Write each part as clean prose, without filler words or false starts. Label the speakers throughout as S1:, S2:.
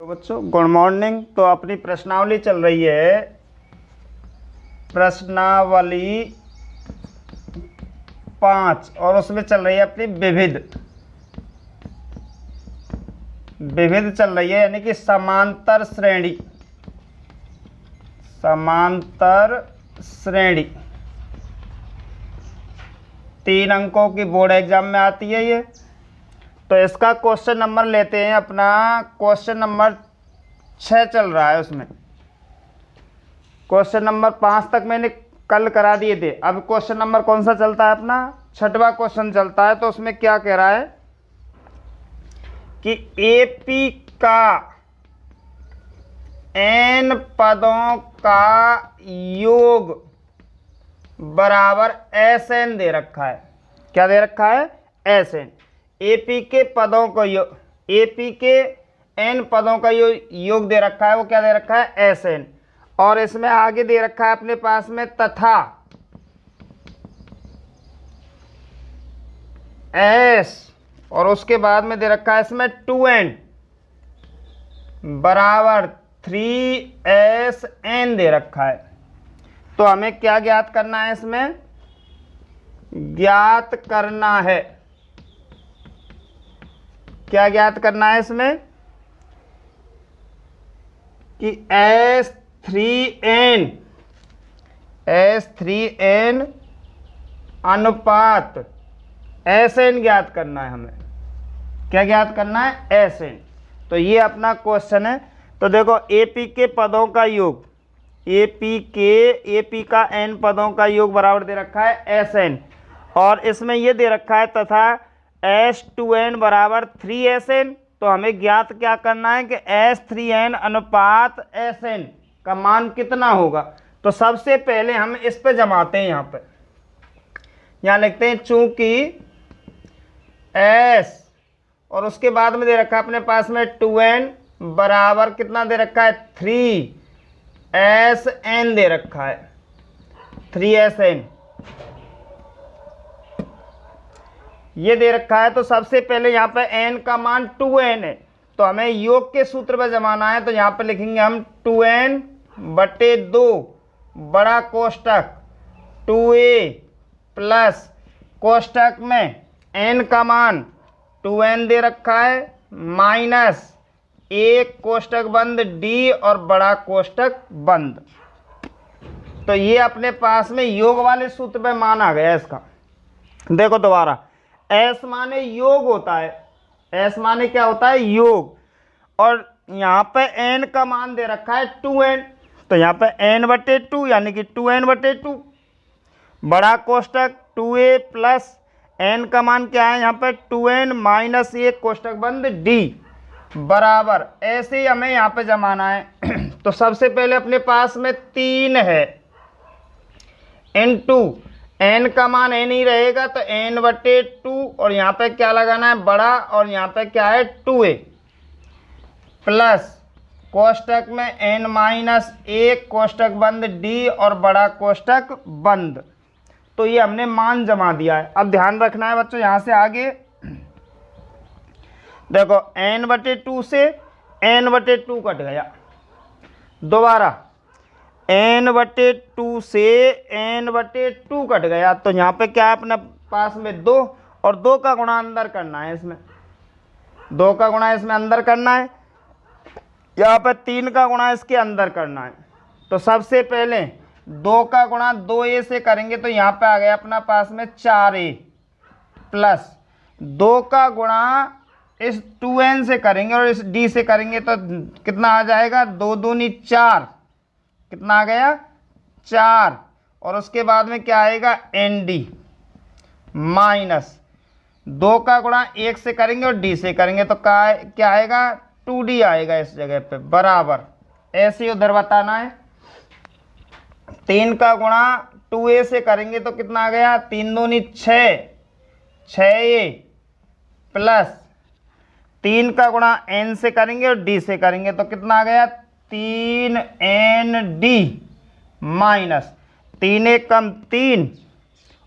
S1: तो बच्चों good morning. तो अपनी प्रश्नावली चल रही है, प्रश्नावली 5, और उसमें चल रही है अपनी विविध चल रही है, यानी कि समांतर श्रेणी। समांतर श्रेणी 3 अंकों की बोर्ड एग्जाम में आती है ये। तो इसका क्वेश्चन नंबर लेते हैं, अपना क्वेश्चन नंबर 6 चल रहा है। उसमें क्वेश्चन नंबर 5 तक मैंने कल करा दिए थे। अब क्वेश्चन नंबर कौन सा चलता है? अपना 6वां क्वेश्चन चलता है। तो उसमें क्या कह रहा है कि एपी का n पदों का योग बराबर Sn दे रखा है। क्या दे रखा है? Sn। एपी के पदों को एपी के n पदों का योग दे रखा है। वो क्या दे रखा है? Sn। और इसमें आगे दे रखा है अपने पास में तथा s, और उसके बाद में दे रखा है इसमें 2n बराबर 3Sn दे रखा है। तो हमें क्या ज्ञात करना है? इसमें ज्ञात करना है, क्या ज्ञात करना है इसमें? कि S3n अनुपात Sn ज्ञात करना है हमें। क्या ज्ञात करना है? Sn। तो ये अपना क्वेश्चन है। तो देखो, एपी के पदों का योग, एपी का n पदों का योग बराबर दे रखा है Sn, और इसमें ये दे रखा है तथा S2n बराबर 3Sn। तो हमें ज्ञात क्या करना है कि S3n अनुपात Sn का मान कितना होगा। तो सबसे पहले हम इस पे जमाते हैं। यहाँ लिखते हैं चूंकि S, और उसके बाद में दे रखा है अपने पास में 2n बराबर कितना दे रखा है? 3Sn दे रखा है, 3Sn ये दे रखा है। तो सबसे पहले यहाँ पे n का मान 2n है, तो हमें योग के सूत्र पर जमाना है। तो यहाँ पे लिखेंगे हम 2n/2 बड़ा कोष्टक 2a प्लस कोष्टक में n का मान 2n दे रखा है माइनस एक कोष्टक बंद d और बड़ा कोष्टक बंद। तो ये अपने पास में योग वाले सूत्र पे मान आ गया इसका। देखो दोबारा, S माने योग होता है, S माने क्या होता है? योग। और यहाँ पे n का मान दे रखा है 2n, तो यहाँ पे n/2 यानी कि 2n/2 बड़ा कोष्टक 2a प्लस n का मान क्या है? यहाँ पे 2n माइनस एक कोष्टक बंद d बराबर। ऐसे ही हमें यहाँ पे जमाना है। तो सबसे पहले अपने पास में 3 है इनटू n का मान n ही रहेगा, तो n/2, और यहाँ पे क्या लगाना है? बड़ा, और यहाँ पे क्या है? 2a प्लस कोष्टक में n माइनस एक कोष्टक बंद d और बड़ा कोष्टक बंद। तो ये हमने मान जमा दिया है। अब ध्यान रखना है बच्चों, यहाँ से आगे देखो, n/2 से n/2 कट गया। दोबारा n/2 से n/2 कट गया। तो यहाँ पे क्या है अपने पास में? 2, और 2 का गुणा अंदर करना है इसमें, 2 का गुणा इसमें अंदर करना है। यहाँ पे 3 का गुणा इसके अंदर करना है। तो सबसे पहले 2 का गुणा 2a से करेंगे, तो यहाँ पे आ गया अपना पास में 4a प्लस 2 का गुणा इस 2n से करेंगे और इस d से करेंगे, तो कितना आ जाएगा? 2 दूनी 4, कितना आ गया? 4, और उसके बाद में क्या आएगा? nd माइनस 2 का गुणा 1 से करेंगे और d से करेंगे, तो क्या आएगा? 2d आएगा इस जगह पे बराबर। ऐसे ही उधर बताना है। 3 का गुणा 2a से करेंगे तो कितना आ गया? 3 दूनी 6, 6a प्लस 3 का गुणा n से करेंगे और d से करेंगे, तो कितना आ गया? 3nd माइनस 3 1 कम 3,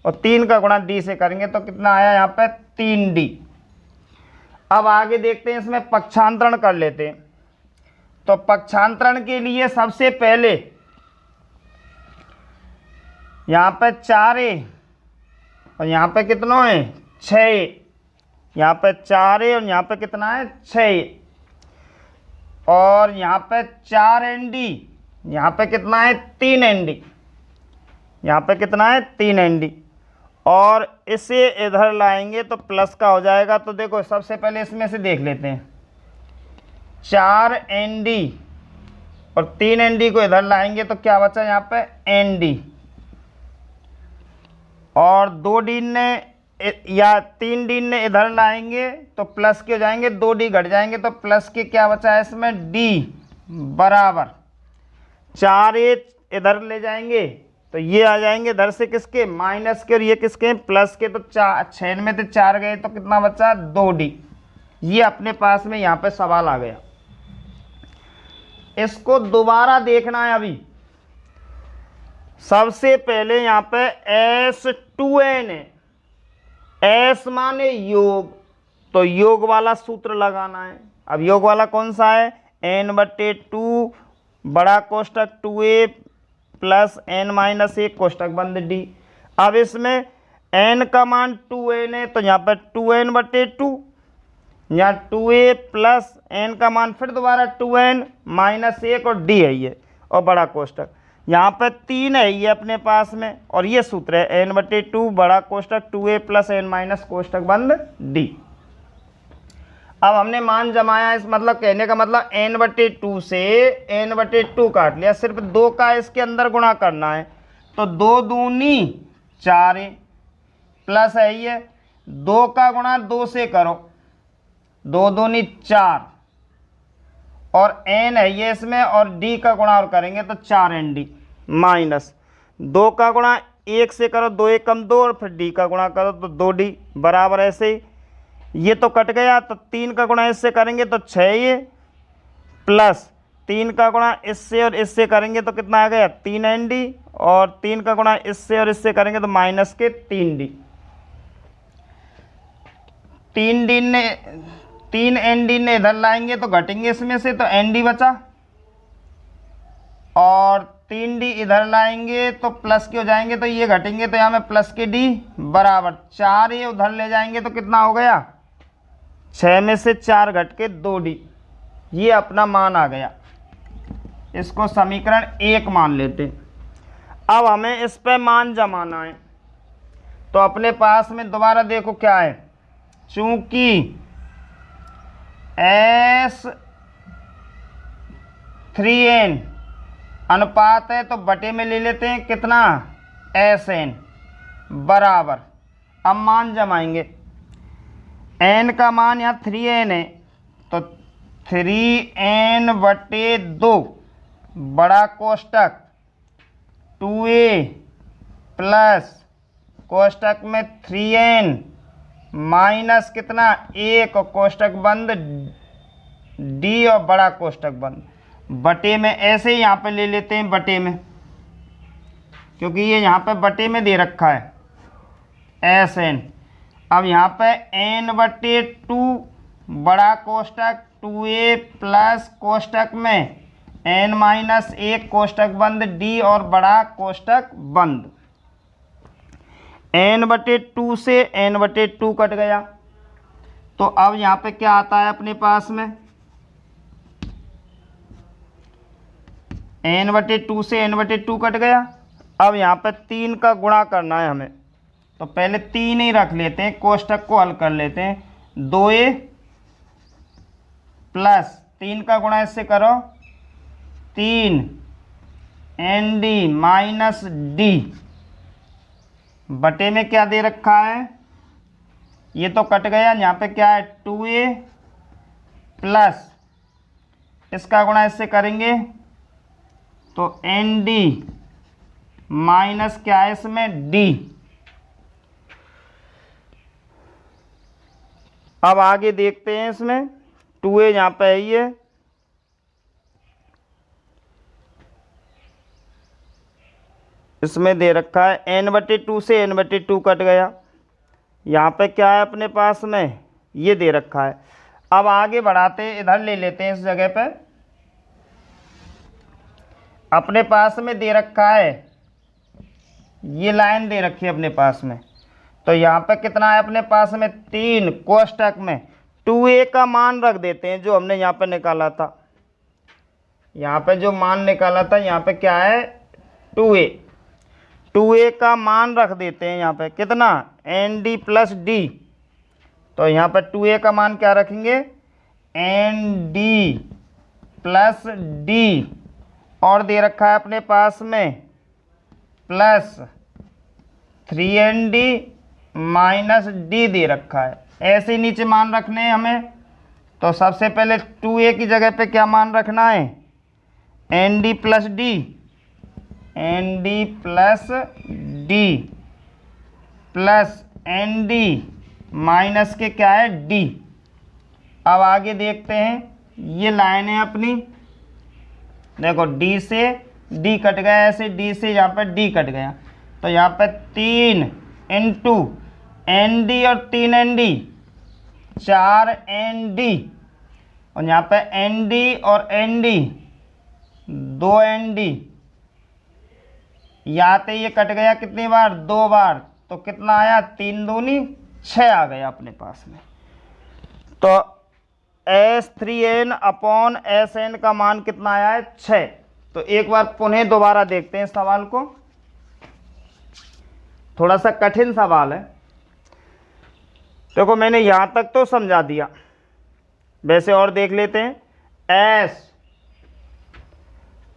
S1: और 3 का गुणा d से करेंगे तो कितना आया यहाँ पे? 3d। अब आगे देखते हैं, इसमें पक्षांतरण कर लेते हैं। तो पक्षांतरण के लिए सबसे पहले यहाँ पे 4a और यहाँ पे कितना है 6a, यहाँ पे 4a और यहाँ पे कितना है 6a, और यहाँ पे 4nd, यहाँ पे कितना है 3nd, यहाँ पे कितना है 3nd, और इसे इधर लाएंगे तो प्लस का हो जाएगा। तो देखो सबसे पहले इसमें से देख लेते हैं, 4nd और 3nd को इधर लाएंगे तो क्या बचा यहाँ पे nd, और 2d ने या 3d ने इधर लाएंगे तो प्लस के हो जाएंगे, 2d घट जाएंगे तो प्लस के क्या बचा है इसमें d बराबर 4a इधर ले जाएंगे तो ये आ जाएंगे इधर से किसके माइनस के, और ये किसके प्लस के। तो 6 में तो 4 गए तो कितना बचा 2d। ये अपने पास में यहाँ पे सवाल आ गया। इसको दोबारा देखना है। अभी सबसे पहले यहाँ पे S2n है, S माने योग, तो योग वाला सूत्र लगाना है। अब योग वाला कौन सा है n/2 बड़ा कोष्टक 2a प्लस n-1 कोष्टक बंद d। अब इसमें n का मान 2n है तो यहाँ पर 2n/2, यहाँ 2a प्लस n का मान फिर दोबारा 2n-1 और d है ये, और बड़ा कोष्टक यहाँ पर 3 है ये अपने पास में, और ये सूत्र है n/2 बड़ा कोष्टक 2a प्लस n- कोष्टक बंद d। अब हमने मान जमाया, इस मतलब कहने का मतलब n/2 से n/2 काट लिया, सिर्फ 2 का इसके अंदर गुणा करना है। तो 2 दूनी 4 प्लस है ये 2 का गुणा 2 से करो, 2 दूनी 4 और n है ये इसमें, और d का गुणा और करेंगे तो 4nd माइनस 2 का गुणा 1 से करो, 2 1 कम 2 और फिर d का गुणा करो तो 2d बराबर। ऐसे ही ये तो कट गया, तो 3 का गुणा इससे करेंगे तो 6 ये प्लस 3 का गुणा इससे और इससे करेंगे तो कितना आ गया 3nd, और 3 का गुणा इससे और इससे करेंगे तो माइनस के 3d। 3nd ने इधर लाएंगे तो घटेंगे इसमें से, तो nd बचा, और 3d इधर लाएंगे तो प्लस के हो जाएंगे तो ये घटेंगे, तो यहाँ में प्लस के d बराबर 4 ये उधर ले जाएंगे तो कितना हो गया 6 में से 4 घट के 2d। ये अपना मान आ गया। इसको समीकरण 1 मान लेते हैं। अब हमें इस पे मान जमाना है, तो अपने पास में दोबारा देखो क्या है, चूंकि S3n अनुपात है तो बटे में ले लेते हैं कितना Sn बराबर। अब मान जमाएंगे, n का मान यहाँ 3n है तो 3n/2 बड़ा कोष्टक 2a प्लस कोष्टक में 3n माइनस कितना 1 और कोष्टक बंद d और बड़ा कोष्टक बंद बटे में। ऐसे ही यहाँ पे ले लेते हैं बटे में, क्योंकि ये यहाँ पे बटे में दे रखा है Sn। अब यहाँ पे n/2 बड़ा कोष्टक 2a प्लस कोष्टक में n-1 कोष्टक बंद d और बड़ा कोष्टक बंद। n/2 से n/2 कट गया, तो अब यहाँ पे क्या आता है अपने पास में n/2 से n/2 कट गया। अब यहाँ पे 3 का गुणा करना है हमें, तो पहले 3 ही रख लेते हैं, कोष्टक को हल कर लेते हैं। 2a प्लस 3 का गुणा इससे करो 3nd माइनस d बटे में क्या दे रखा है, ये तो कट गया, यहाँ पे क्या है 2a प्लस इसका गुणा इससे करेंगे तो nd माइनस क्या है इसमें d। अब आगे देखते हैं, इसमें 2a यहाँ पे है ये, इसमें दे रखा है n/2 से n/2 कट गया। यहाँ पे क्या है अपने पास में ये दे रखा है। अब आगे बढ़ाते इधर ले लेते हैं इस जगह पे अपने पास में दे रखा है, ये लाइन दे रखी है अपने पास में, तो यहाँ पे कितना है अपने पास में 3 कोष्टक में 2a का मान रख देते हैं जो हमने यहाँ पे निकाला था। यहाँ पे जो मान निकाला था यहाँ पे क्या है 2a का मान रख देते हैं यहाँ पे कितना nd प्लस डी। तो यहाँ पे 2a का मान क्या रखेंगे nd प्लस डी और दे रखा है अपने पास में प्लस 3nd माइनस डी दे रखा है। ऐसे नीचे मान रखने हैं हमें। तो सबसे पहले 2a की जगह पे क्या मान रखना है nd plus D, nd plus D plus nd minus के क्या है d। अब आगे देखते हैं, ये लाइन है अपनी, देखो d से d कट गया, ऐसे d से यहाँ पर d कट गया, तो यहाँ पे 3 इंटू nd और 3 nd 4 nd और यहाँ पे nd और nd 2 nd, यहाँ पे ये कट गया कितनी बार 2 बार, तो कितना आया 3 दूनी 6 आ गया अपने पास में। तो S3n अपॉन Sn का मान कितना आया है 6। तो एक बार पुनः दोबारा देखते हैं इस सवाल को, थोड़ा सा कठिन सवाल है। देखो मैंने यहाँ तक तो समझा दिया, वैसे और देख लेते हैं।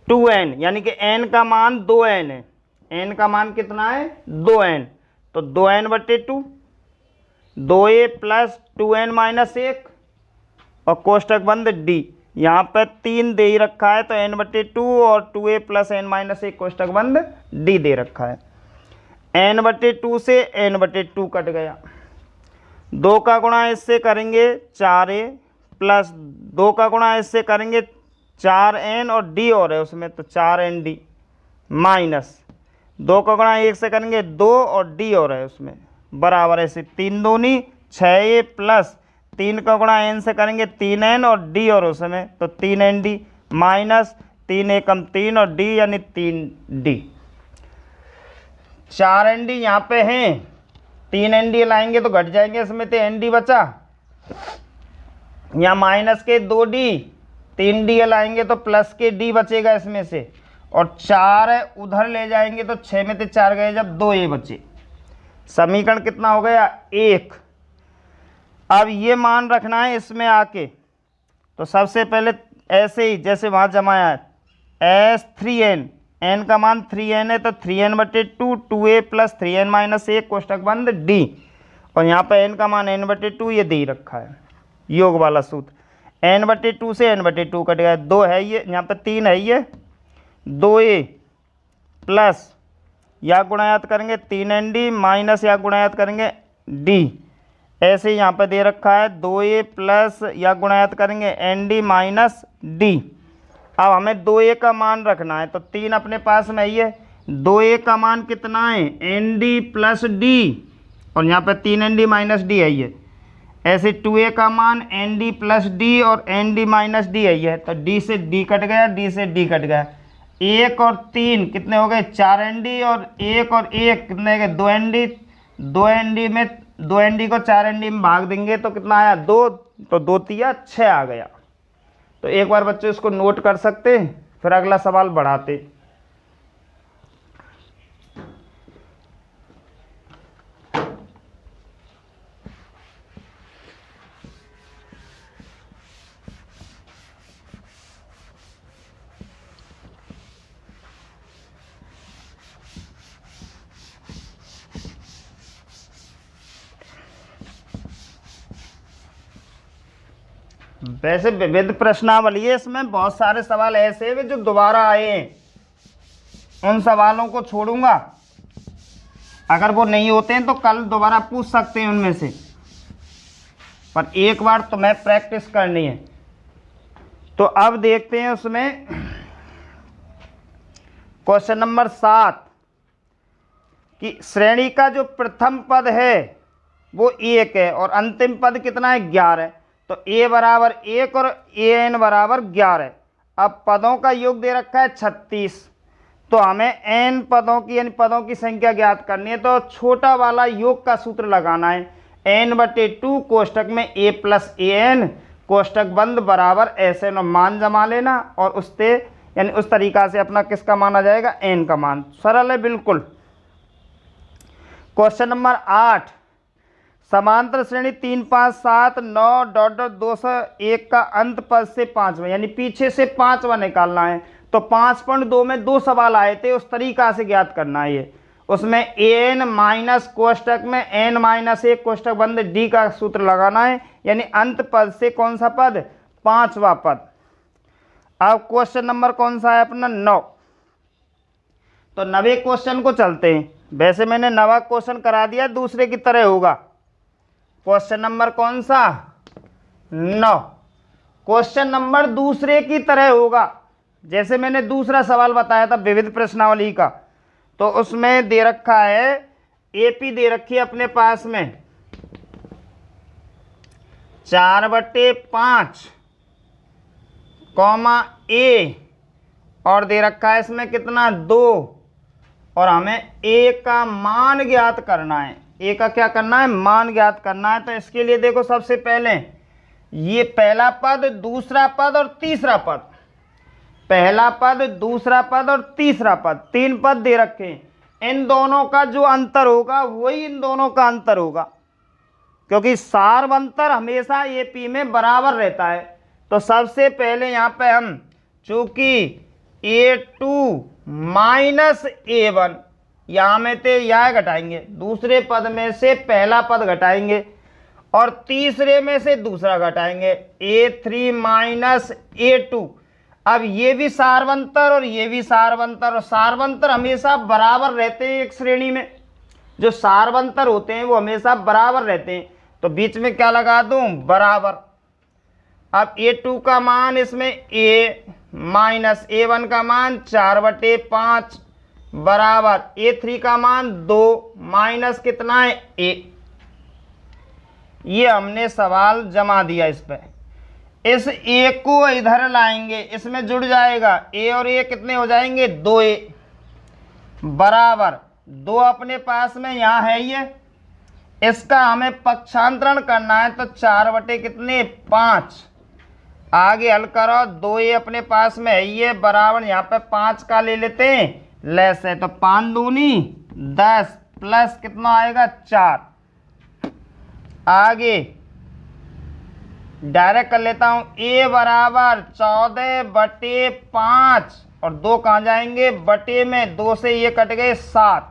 S1: S2n यानी कि n का मान 2n है, n का मान कितना है 2n, तो 2n बटे 2, 2a प्लस 2n माइनस 1 और कोष्टक बंद d। यहाँ पर 3 दे ही रखा है तो n बटे 2 और 2a प्लस n माइनस 1 कोष्टक बंद d दे रखा है। n बटे 2 से n बटे 2 कट गया, 2 का गुणा इससे करेंगे 4a प्लस 2 का गुणा इससे करेंगे 4n और d और है उसमें तो 4nd माइनस 2 का गुणा 1 से करेंगे 2 और d और है उसमें बराबर ऐसे 3 दूनी 6a प्लस 3 का गुणा n से करेंगे 3n और d और उसमें तो 3nd माइनस 3 एकम 3 और d यानी 3d। 4nd यहाँ पे हैं, 3nd लाएंगे तो घट जाएंगे इसमें तो nd बचा, यहाँ माइनस के 2d, 3d लाएंगे तो प्लस के d बचेगा इसमें से, और 4 उधर ले जाएंगे तो 6 में से 4 गए जब 2a बचे, समीकरण कितना हो गया 1। अब ये मान रखना है इसमें आके, तो सबसे पहले ऐसे ही जैसे वहाँ जमाया है S3n, n का मान 3n है तो 3n बटे 2, 2a प्लस 3n माइनस 1 कोष्टक बंद d, और यहाँ पे n का मान n बटे 2 ये दे ही रखा है योग वाला सूत्र। n बटे 2 से n बटे 2 कट गया, 2 है ये, यहाँ पे 3 है ये, 2a प्लस या गुणायात करेंगे 3nd माइनस या गुणायात करेंगे d, ऐसे ही यहाँ पे दे रखा है 2a प्लस या गुणायात करेंगे nd माइनस d। अब हमें 2a का मान रखना है तो 3 अपने पास में ही है, 2a का मान कितना है nd प्लस d और यहाँ पे 3nd माइनस d है ये, ऐसे 2a का मान nd प्लस d और nd माइनस d है ये, तो d से d कट गया, d से d कट गया, 1 और 3 कितने हो गए 4nd और 1 और 1 कितने गए 2nd, 2nd में 2nd को 4nd में भाग देंगे तो कितना आया 2, तो 2 तिया 6 आ गया। तो एक बार बच्चों इसको नोट कर सकते हैं, फिर अगला सवाल बढ़ाते। वैसे विविध प्रश्नावली है, इसमें बहुत सारे सवाल ऐसे हैं जो दोबारा आए हैं, उन सवालों को छोड़ूंगा, अगर वो नहीं होते हैं तो कल दोबारा पूछ सकते हैं उनमें से, पर एक बार तो मैं प्रैक्टिस करनी है। तो अब देखते हैं उसमें क्वेश्चन नंबर 7 कि श्रेणी का जो प्रथम पद है वो 1 है और अंतिम पद कितना है 11 है, तो a बराबर 1 और an बराबर 11। अब पदों का योग दे रखा है 36, तो हमें n पदों की यानी पदों की संख्या ज्ञात करनी है। तो छोटा वाला योग का सूत्र लगाना है, n/2 कोष्टक में a + an कोष्टक बंद बराबर Sn, और मान जमा लेना और उससे यानी उस तरीका से अपना किसका मान आ जाएगा, n का मान। सरल है बिल्कुल। क्वेश्चन नंबर 8, समांतर श्रेणी 3 5 7 9 201 का अंत पद से 5वां यानी पीछे से 5वां निकालना है। तो 5.2 में 2 सवाल आए थे, उस तरीका से ज्ञात करना है ये। उसमें an माइनस कोष्टक में n-1 कोष्टक बंद d का सूत्र लगाना है, यानी अंत पद से कौन सा पद, 5वां पद। अब क्वेश्चन नंबर कौन सा है अपना, 9। तो 9वें क्वेश्चन को चलते हैं। वैसे मैंने 9वां क्वेश्चन करा दिया, दूसरे की तरह होगा। क्वेश्चन नंबर कौन सा, 9। क्वेश्चन नंबर दूसरे की तरह होगा, जैसे मैंने दूसरा सवाल बताया था विविध प्रश्नावली का। तो उसमें दे रखा है एपी दे रखी है अपने पास में 4/5 कॉमा ए, और दे रखा है इसमें कितना, 2, और हमें ए का मान ज्ञात करना है। ए का क्या करना है, मान ज्ञात करना है। तो इसके लिए देखो सबसे पहले ये पहला पद, दूसरा पद और तीसरा पद, पहला पद, दूसरा पद और तीसरा पद, 3 पद दे रखे हैं। इन दोनों का जो अंतर होगा वही इन दोनों का अंतर होगा, क्योंकि सार्वंतर हमेशा एपी में बराबर रहता है। तो सबसे पहले यहाँ पे हम चूंकि a2 माइनस a1 यहाँ में थे, यह घटाएंगे, दूसरे पद में से पहला पद घटाएंगे और तीसरे में से दूसरा घटाएंगे, a3 माइनस a2। अब ये भी सार्वंतर और ये भी सार्वंतर, और सार्वंतर हमेशा बराबर रहते हैं एक श्रेणी में। जो सार्वंतर होते हैं वो हमेशा बराबर रहते हैं। तो बीच में क्या लगा दूं, बराबर। अब a2 का मान इसमें a माइनस a1 का मान 4/5 बराबर a3 का मान 2 माइनस कितना है, a। ये हमने सवाल जमा दिया इस पे। इस a को इधर लाएंगे, इसमें जुड़ जाएगा a और a कितने हो जाएंगे, 2a बराबर 2 अपने पास में यहाँ है ये, इसका हमें पक्षांतरण करना है। तो 4/5 आगे हल करो, 2a अपने पास में है ये बराबर यहाँ पे 5 का ले लेते हैं, लेस है। तो 5 दूनी 10 प्लस कितना आएगा, 4। आगे डायरेक्ट कर लेता हूं, a बराबर 14/5 और 2 कहाँ जाएंगे, बटे में 2 से ये कट गए 7।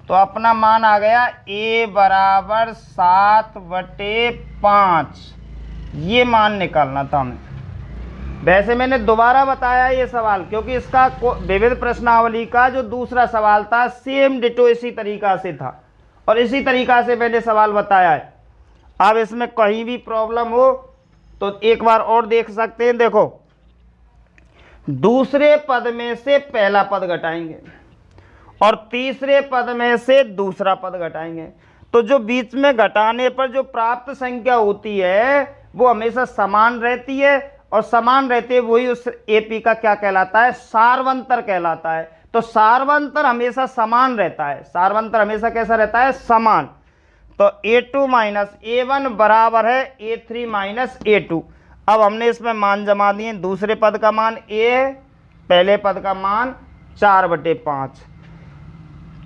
S1: तो अपना मान आ गया a बराबर 7/5। ये मान निकालना था हमें। वैसे मैंने दोबारा बताया ये सवाल, क्योंकि इसका विविध प्रश्नावली का जो दूसरा सवाल था सेम डिटो इसी तरीका से था और इसी तरीका से मैंने सवाल बताया है। अब इसमें कहीं भी प्रॉब्लम हो तो एक बार और देख सकते हैं। देखो, दूसरे पद में से पहला पद घटाएंगे और तीसरे पद में से दूसरा पद घटाएंगे। तो जो बीच में घटाने पर जो प्राप्त संख्या होती है वो हमेशा समान रहती है, और समान रहते वही उस एपी का क्या कहलाता है, सार्वंतर कहलाता है। तो सार्वंतर हमेशा समान रहता है, सार्वंतर हमेशा कैसा रहता है, समान। तो a2 माइनस a1 बराबर है a3 माइनस a2। अब हमने इसमें मान जमा दिए, दूसरे पद का मान a, पहले पद का मान 4/5,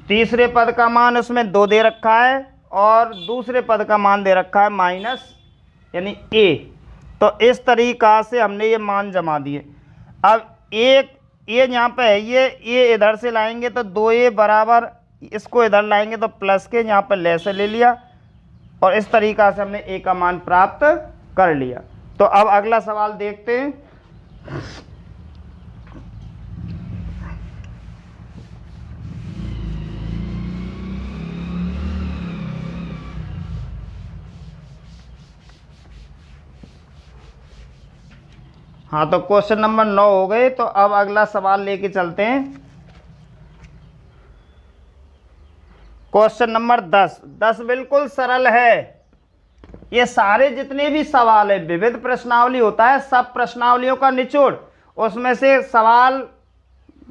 S1: तीसरे पद का मान उसमें 2 दे रखा है और दूसरे पद का मान दे रखा है माइनस यानी a। तो इस तरीका से हमने ये मान जमा दिए। अब एक ये यहाँ पे है, ये इधर से लाएंगे तो 2a बराबर, इसको इधर लाएंगे तो प्लस के यहाँ पर लेस ले लिया, और इस तरीका से हमने a का मान प्राप्त कर लिया। तो अब अगला सवाल देखते हैं। हाँ, तो क्वेश्चन नंबर 9 हो गए। तो अब अगला सवाल लेके चलते हैं। क्वेश्चन नंबर 10 बिल्कुल सरल है। ये सारे जितने भी सवाल है, विविध प्रश्नावली होता है, सब प्रश्नावलियों का निचोड़ उसमें से सवाल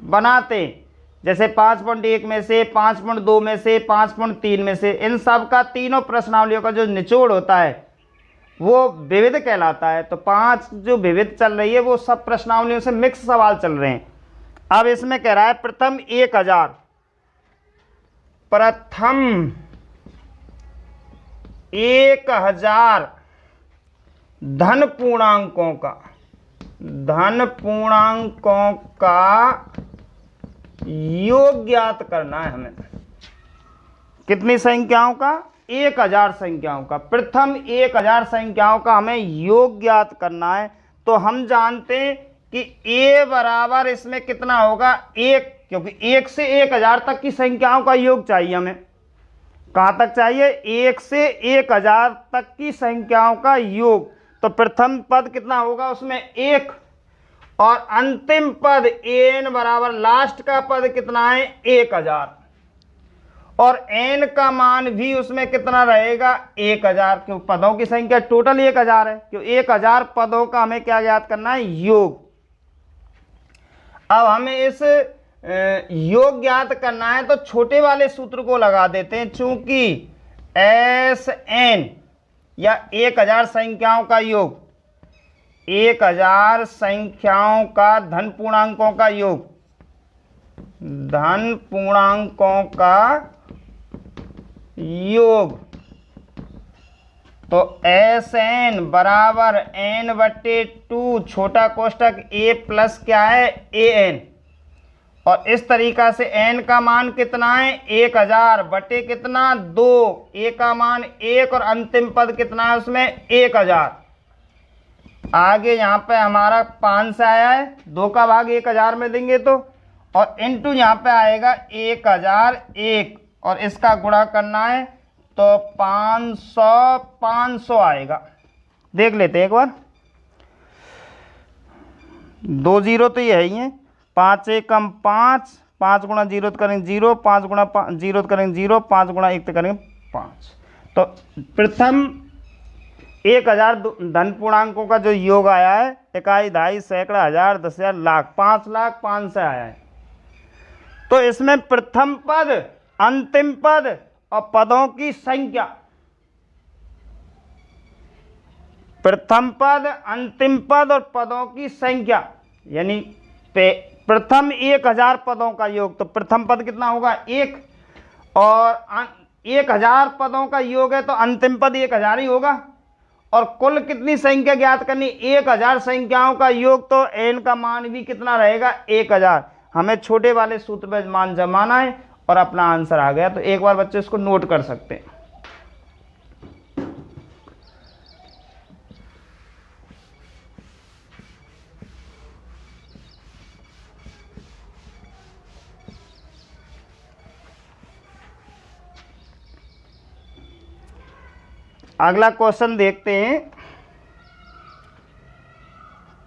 S1: बनाते, जैसे 5.1 में से, 5.2 में से, 5.3 में से, इन सब का तीनों प्रश्नावलियों का जो निचोड़ होता है वो विविध कहलाता है। तो 5 जो विविध चल रही है वो सब प्रश्नावलियों से मिक्स सवाल चल रहे हैं। अब इसमें कह रहा है प्रथम 1000 धन पूर्णांकों का योग ज्ञात करना है हमें। कितनी संख्याओं का? 1000 संख्याओं का। प्रथम 1000 संख्याओं का हमें योग ज्ञात करना है। तो हम जानते हैं कि a बराबर इसमें कितना होगा? 1, क्योंकि 1 से 1000 तक की संख्याओं का योग चाहिए हमें। कहाँ तक चाहिए? 1 से 1000 तक की संख्याओं का योग। तो प्रथम पद कितना होगा उसमें? 1, और अंतिम पद n बराबर लास्ट का पद कितना है? 1000, और n का मान भी उसमें कितना रहेगा? 1000, क्यों पदों की संख्या टोटल 1000 है, क्यों 1000 पदों का हमें क्या ज्ञात करना है? योग। अब हमें इस योग ज्ञात करना है तो छोटे वाले सूत्र को लगा देते हैं। चूंकि Sn या 1000 संख्याओं का योग, 1000 संख्याओं का धन पूर्णांकों का योग, धन पूर्णांकों का योग, तो Sn बराबर n/2 छोटा कोष्टक a प्लस क्या है? an। और इस तरीका से n का मान कितना है? 1000 बटे कितना? 2, a का मान 1 और अंतिम पद कितना है उसमें? 1000। आगे यहाँ पे हमारा 5 से आया है, 2 का भाग 1000 में देंगे तो, और इंटू यहाँ पे आएगा 1001, और इसका गुणा करना है तो 500 आएगा। देख लेते हैं एक बार। 2 जीरो तो ये है ही है। 5 एकम 5, 5 गुणा 0 तो करेंगे 0, 5 गुणा 0 तो करेंगे 0, 5 गुणा 1 तो करेंगे 5। तो प्रथम 1000 धन पूर्णांकों का जो योग आया है, इकाई, दहाई, सैकड़ा, हजार, 10,000, लाख, 5,05,000 से आया है। तो इसमें प्रथम पद, अंतिम पद और पदों की संख्या, प्रथम पद, अंतिम पद और पदों की संख्या, यानी प्रथम 1000 पदों का योग, तो प्रथम पद कितना होगा? 1, और 1000 पदों का योग है तो अंतिम पद 1000 ही होगा। और कुल कितनी संख्या ज्ञात करनी? 1000 संख्याओं का योग, तो n का मान भी कितना रहेगा? 1000। हमें छोटे वाले सूत्र पर मान जमाना है और अपना आंसर आ गया। तो एक बार बच्चे इसको नोट कर सकते हैं। अगला क्वेश्चन देखते हैं,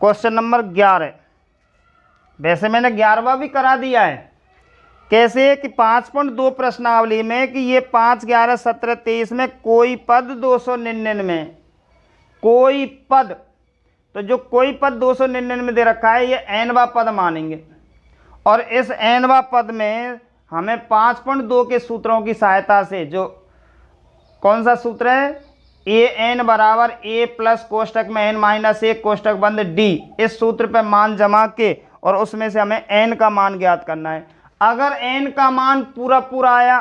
S1: क्वेश्चन नंबर 11। वैसे मैंने 11वां भी करा दिया है। कैसे? कि 5.2 प्रश्नावली में कि ये 5, 11, 17, 23 में कोई पद 299, कोई पद, तो जो कोई पद 299 दे रखा है ये n वां पद मानेंगे। और इस n वां पद में हमें 5.2 के सूत्रों की सहायता से, जो कौन सा सूत्र है? an बराबर a प्लस कोष्टक में n माइनस 1 कोष्टक बंद d, इस सूत्र पे मान जमा के और उसमें से हमें n का मान ज्ञात करना है। अगर n का मान पूरा पूरा आया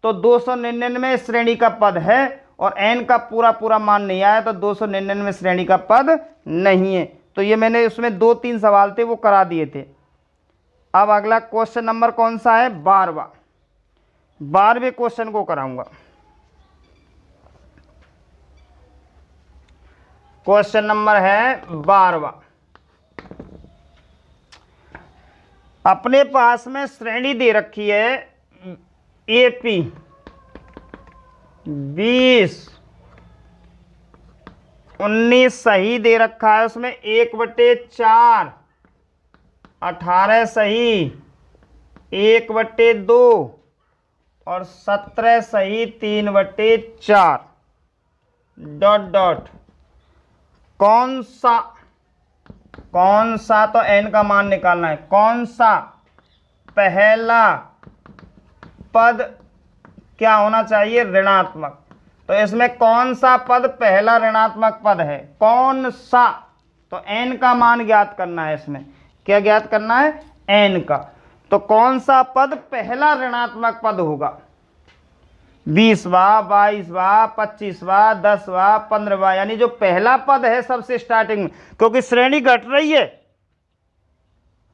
S1: तो 299 श्रेणी का पद है, और n का पूरा पूरा मान नहीं आया तो 299 श्रेणी का पद नहीं है। तो ये मैंने उसमें 2-3 सवाल थे वो करा दिए थे। अब अगला क्वेश्चन नंबर कौन सा है? 12वां। 12वें क्वेश्चन को कराऊंगा। क्वेश्चन नंबर है 12वां। अपने पास में श्रेणी दे रखी है AP 20, 19 सही दे रखा है, उसमें 1/4, 18 सही, 1/2 और 17 सही, 3/4 ... कौन सा कौन सा, तो n का मान निकालना है, कौन सा पहला पद क्या होना चाहिए, ऋणात्मक। तो इसमें कौन सा पद पहला ऋणात्मक पद है, कौन सा, तो n का मान ज्ञात करना है। इसमें क्या ज्ञात करना है, n का। तो कौन सा पद पहला ऋणात्मक पद होगा, 20वां, 22वां, 25वां, 10वां, 15वां, यानी जो पहला पद है सबसे स्टार्टिंग में, क्योंकि श्रेणी घट रही है,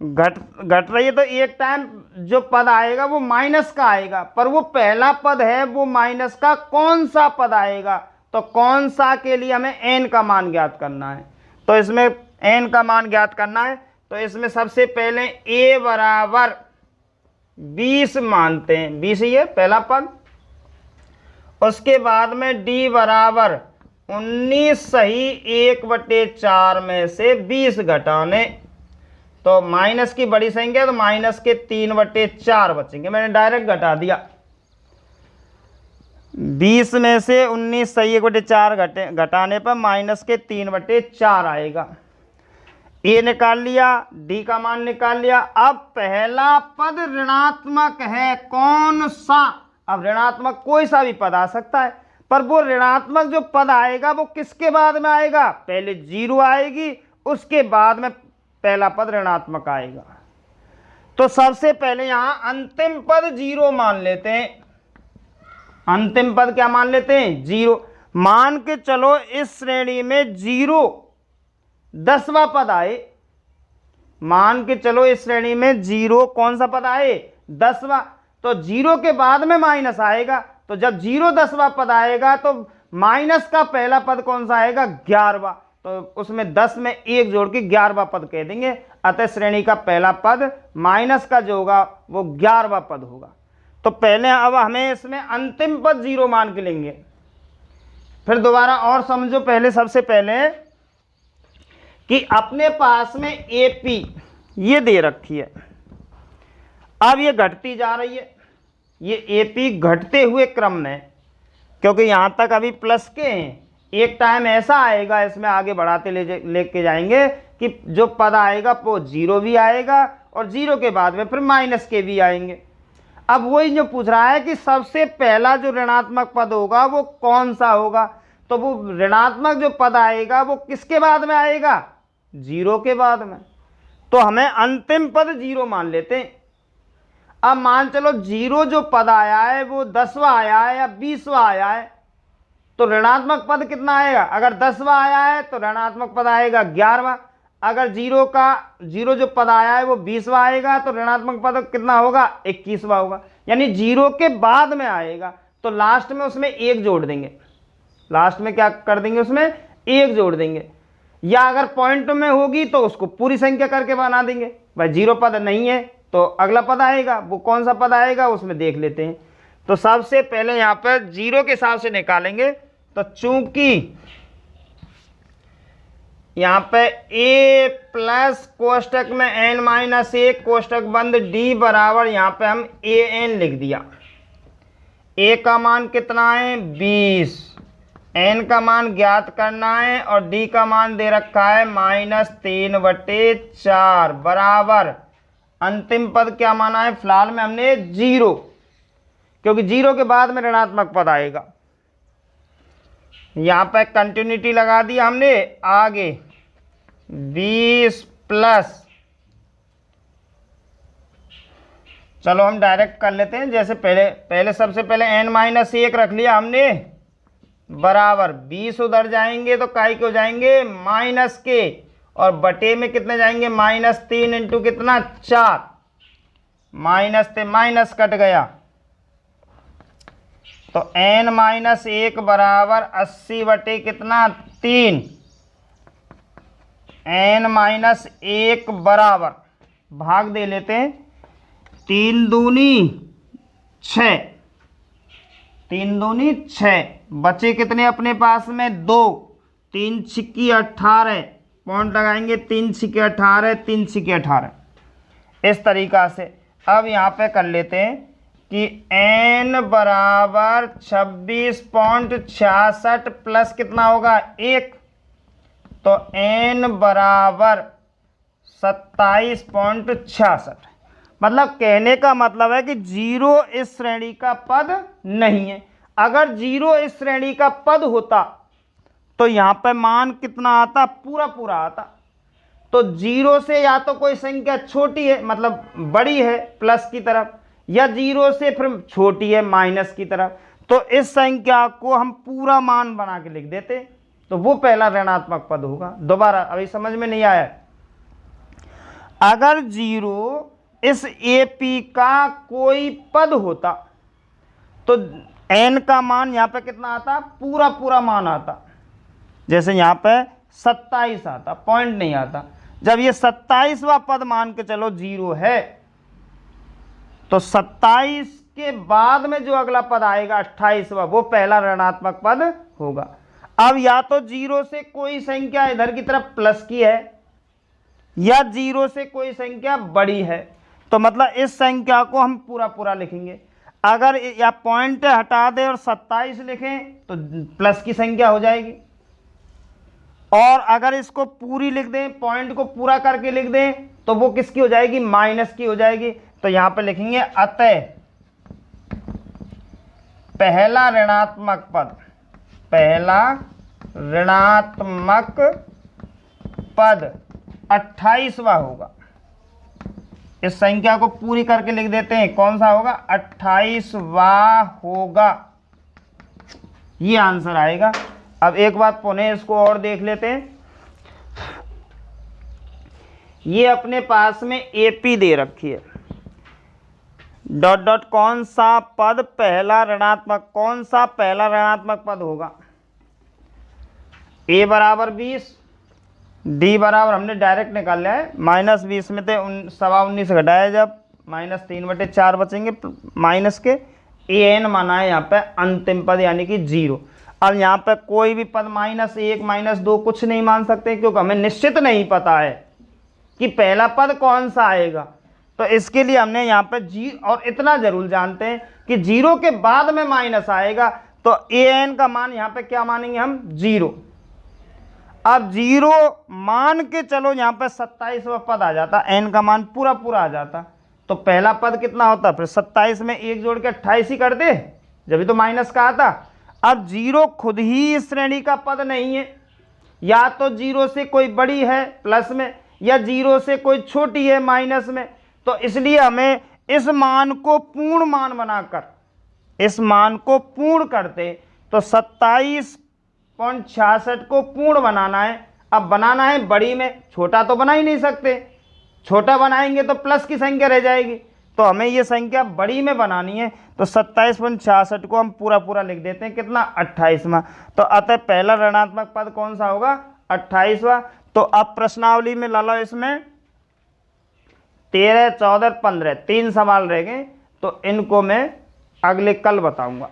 S1: घट रही है, तो एक टाइम जो पद आएगा वो माइनस का आएगा, पर वो पहला पद है वो माइनस का, कौन सा पद आएगा, तो कौन सा के लिए हमें n का मान ज्ञात करना है। तो इसमें n का मान ज्ञात करना है, तो इसमें सबसे पहले a बराबर 20 मानते हैं, 20 ही है पहला पद। उसके बाद में d बराबर 19 सही 1/4 में से 20 घटाने, तो माइनस की बड़ी संख्या तो माइनस के 3/4 बचेंगे, मैंने डायरेक्ट घटा दिया। 20 में से 19 सही 1/4 घटाने पर माइनस के 3/4 आएगा। ए निकाल लिया, डी का मान निकाल लिया। अब पहला पद ऋणात्मक है, कौन सा, अब ऋणात्मक कोई सा भी पद आ सकता है, पर वो ऋणात्मक जो पद आएगा वो किसके बाद में आएगा, पहले 0 आएगी, उसके बाद में पहला पद ऋणात्मक आएगा। तो सबसे पहले यहां अंतिम पद 0 मान लेते हैं, अंतिम पद क्या मान लेते हैं, 0 मान के चलो। इस श्रेणी में 0 10वां पद आए, मान के चलो इस श्रेणी में 0 कौन सा पद आए, 10वां, तो 0 के बाद में माइनस आएगा, तो जब 0 10वां पद आएगा तो माइनस का पहला पद कौन सा आएगा, 11वां, तो उसमें 10 में 1 जोड़ के 11वां पद कह देंगे। अतः श्रेणी का पहला पद माइनस का जो होगा वो 11वां पद होगा। तो पहले अब हमें इसमें अंतिम पद 0 मान के लेंगे, फिर दोबारा और समझो। पहले सबसे पहले कि अपने पास में AP ये दे रखी है, अब ये घटती जा रही है, ये AP घटते हुए क्रम में, क्योंकि यहां तक अभी प्लस के हैं, एक टाइम ऐसा आएगा इसमें आगे बढ़ाते लेके जाएंगे कि जो पद आएगा वो 0 भी आएगा और 0 के बाद में फिर माइनस के भी आएंगे। अब वही जो पूछ रहा है कि सबसे पहला जो ऋणात्मक पद होगा वो कौन सा होगा, तो वो ऋणात्मक जो पद आएगा वो किसके बाद में आएगा, 0 के बाद में। तो हमें अंतिम पद 0 मान लेते हैं। अब मान चलो 0 जो पद आया है वो 10वां आया है या 20वां आया है, तो ऋणात्मक पद कितना आएगा, अगर 10वां आया है तो ऋणात्मक पद आएगा 11वां, अगर 0 जो पद आया है वो 20वां आएगा तो ऋणात्मक पद कितना होगा, 21वां होगा, यानी 0 के बाद में आएगा। तो लास्ट में उसमें 1 जोड़ देंगे, लास्ट में क्या कर देंगे, उसमें 1 जोड़ देंगे, या अगर पॉइंट में होगी तो उसको पूरी संख्या करके बना देंगे। भाई 0 पद नहीं है तो अगला पद आएगा, वो कौन सा पद आएगा उसमें देख लेते हैं। तो सबसे पहले यहां पर 0 के हिसाब से निकालेंगे, तो चूंकि यहां पे a प्लस कोष्टक में n-1 कोष्टक बंद d बराबर, यहां पे हम an लिख दिया। a का मान कितना है, 20, n का मान ज्ञात करना है और d का मान दे रखा है -3/4 बराबर अंतिम पद क्या माना है, फिलहाल में हमने 0, क्योंकि 0 के बाद में ऋणात्मक पद आएगा। यहां पर कंटिन्यूटी लगा दिया हमने, आगे 20 प्लस, चलो हम डायरेक्ट कर लेते हैं, जैसे पहले सबसे पहले n-1 रख लिया हमने बराबर 20 उधर जाएंगे तो काय के हो जाएंगे माइनस के, और बटे में कितने जाएंगे, -3 इंटू कितना 4, माइनस से माइनस कट गया, तो n-1 बराबर 80 बटे कितना 3, n-1 बराबर भाग दे लेते हैं, 3 दूनी 6, 3 दूनी 6, बचे कितने अपने पास में 2, 3 छिक्की 18, पॉइंट लगाएंगे 3 छिक्के 18, 3 छिक्के 18, इस तरीका से। अब यहाँ पे कर लेते हैं कि n बराबर 26.66 प्लस कितना होगा 1, तो n बराबर 27.66। मतलब कहने का मतलब है कि 0 इस श्रेणी का पद नहीं है। अगर 0 इस श्रेणी का पद होता तो यहां पे मान कितना आता, पूरा पूरा आता। तो 0 से या तो कोई संख्या छोटी है मतलब बड़ी है प्लस की तरफ, या 0 से फिर छोटी है माइनस की तरफ। तो इस संख्या को हम पूरा मान बना के लिख देते, तो वो पहला ऋणात्मक पद होगा। दोबारा, अभी समझ में नहीं आया। अगर 0 इस AP का कोई पद होता तो n का मान यहां पे कितना आता, पूरा पूरा मान आता। जैसे यहां पे 27 आता, पॉइंट नहीं आता। जब ये 27वां पद मान के चलो 0 है, तो 27 के बाद में जो अगला पद आएगा 28वां, वो पहला ऋणात्मक पद होगा। अब या तो 0 से कोई संख्या इधर की तरफ प्लस की है, या 0 से कोई संख्या बड़ी है, तो मतलब इस संख्या को हम पूरा पूरा लिखेंगे। अगर या पॉइंट हटा दें और 27 लिखें तो प्लस की संख्या हो जाएगी, और अगर इसको पूरी लिख दें, पॉइंट को पूरा करके लिख दें, तो वो किसकी हो जाएगी, माइनस की हो जाएगी। तो यहां पे लिखेंगे अतः पहला ऋणात्मक पद, पहला ऋणात्मक पद 28वां होगा। इस संख्या को पूरी करके लिख देते हैं, कौन सा होगा, 28वां होगा। ये आंसर आएगा। अब एक बात पुनः इसको और देख लेते हैं। ये अपने पास में AP दे रखी है, डॉट डॉट कौन सा पद पहला ऋणात्मक, कौन सा पहला ऋणात्मक पद होगा। A बराबर 20, D बराबर हमने डायरेक्ट निकाल लिया है, -20 में थे 19.25 घटाया जब -3/4 बचेंगे माइनस के। an माना है यहाँ पे अंतिम पद यानी कि 0। अब यहाँ पे कोई भी पद -1 -2 कुछ नहीं मान सकते, क्योंकि हमें निश्चित नहीं पता है कि पहला पद कौन सा आएगा। तो इसके लिए हमने यहाँ पे और इतना जरूर जानते हैं कि 0 के बाद में माइनस आएगा, तो an का मान यहाँ पे क्या मानेंगे हम, 0। अब 0 मान के चलो यहाँ पे 27वां पद आ जाता, n का मान पूरा पूरा आ जाता, तो पहला पद कितना होता, फिर 27 में 1 जोड़ के 28 ही कर दे, जब तो माइनस का आता। अब 0 खुद ही इस श्रेणी का पद नहीं है, या तो 0 से कोई बड़ी है प्लस में, या 0 से कोई छोटी है माइनस में। तो इसलिए हमें इस मान को पूर्ण मान बनाकर, इस मान को पूर्ण करते, तो 27.66 को पूर्ण बनाना है। अब बनाना है बड़ी में, छोटा तो बना ही नहीं सकते, छोटा बनाएंगे तो प्लस की संख्या रह जाएगी, तो हमें ये संख्या बड़ी में बनानी है। तो 27.66 को हम पूरा पूरा लिख देते हैं, कितना, 28वां। तो अतः पहला ऋणात्मक पद कौन सा होगा, 28वां। तो अब प्रश्नावली में ला लो, इसमें 13, 14, 15 3 सवाल रह गए, तो इनको मैं अगले कल बताऊंगा।